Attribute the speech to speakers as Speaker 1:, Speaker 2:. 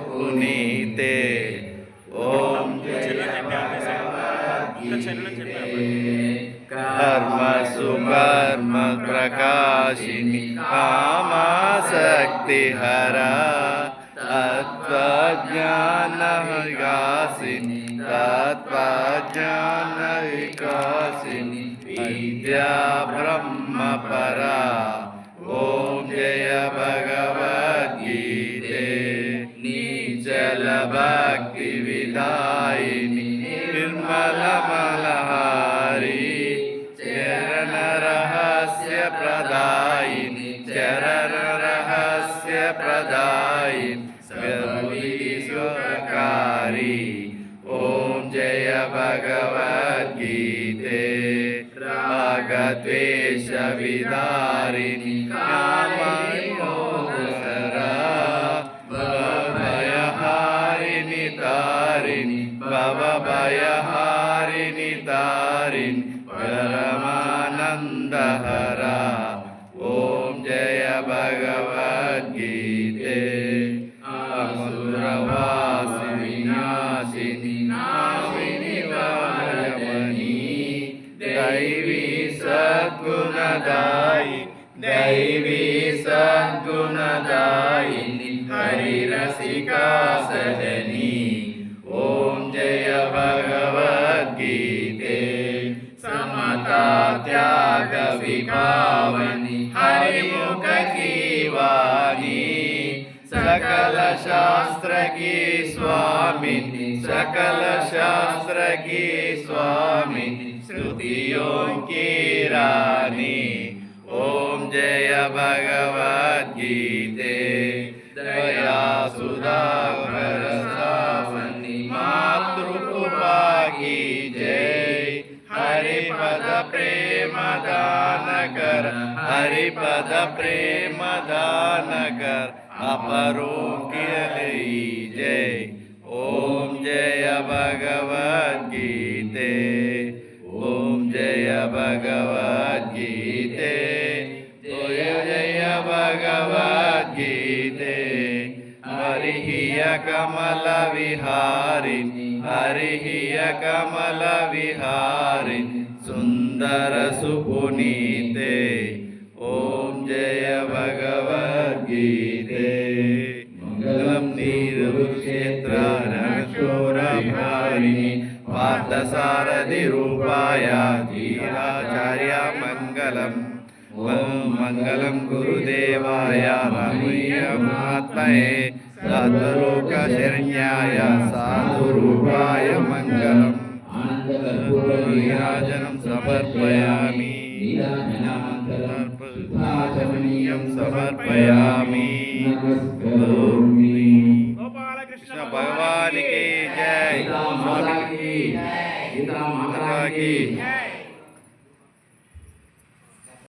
Speaker 1: पुनीते ओम कर्म सुकर्म प्रकाशिनी कामासक्ति हरा तत्त्वज्ञान विकासिनी तत्त्वज्ञान विकासिनी विद्या ब्रह्म परा ओम जय भगवद्गीते निश्चल भक्ति विदायिनी निर्मल मलहारी चरण रहस्य प्रदायिनी चरण रहस्य प्रदायिनी सर्वविश्वकारी ओम जय भगवद्गीते राग द्वेष विदारिणी कामयोगहरा भवभयहारिणि तारिणि भवभयहारिणि तारिणि परमानन्दहरा ओम जय भगवद्गीते असुरवासिनि नाशिनि नाशिनि वारमणि दैवी सद्गुणदायिनि हरिरसिका सजनी ओम जय भगवद्गीते समता त्याग विभावनि हरिमुख की वाणी सकल शास्त्र की स्वामिनी सकल शास्त्र की स्वामिनी श्रुतियों की रानी ओम जय भगवद्गीते दया सुधा बरसावनी मातृकृपा की जय हरिपद प्रेम दान कर हरिपद प्रेम दान कर अपरों के लिए जय ओम जय भगवद्गीते ओम जय भगवद्गीते जय भगवद्गीते हरिः कमल विहारिणि हरिः कमल विहारिणि सुंदर सुपुनीते ओम जय भगवद्गीते मंगलम तीर्थक्षेत्र रणशूरभारिणि पार्थसारथि रूपाय धीराचार्य मंगलम मंगलम गुरुदेवाय रमणीय महात्मये सतलोकशरण्याय साधुरूपाय मंगलम नीराजनं समर्पयामि नीराजनं समर्पयामि कृष्ण भगवान की जय, माता की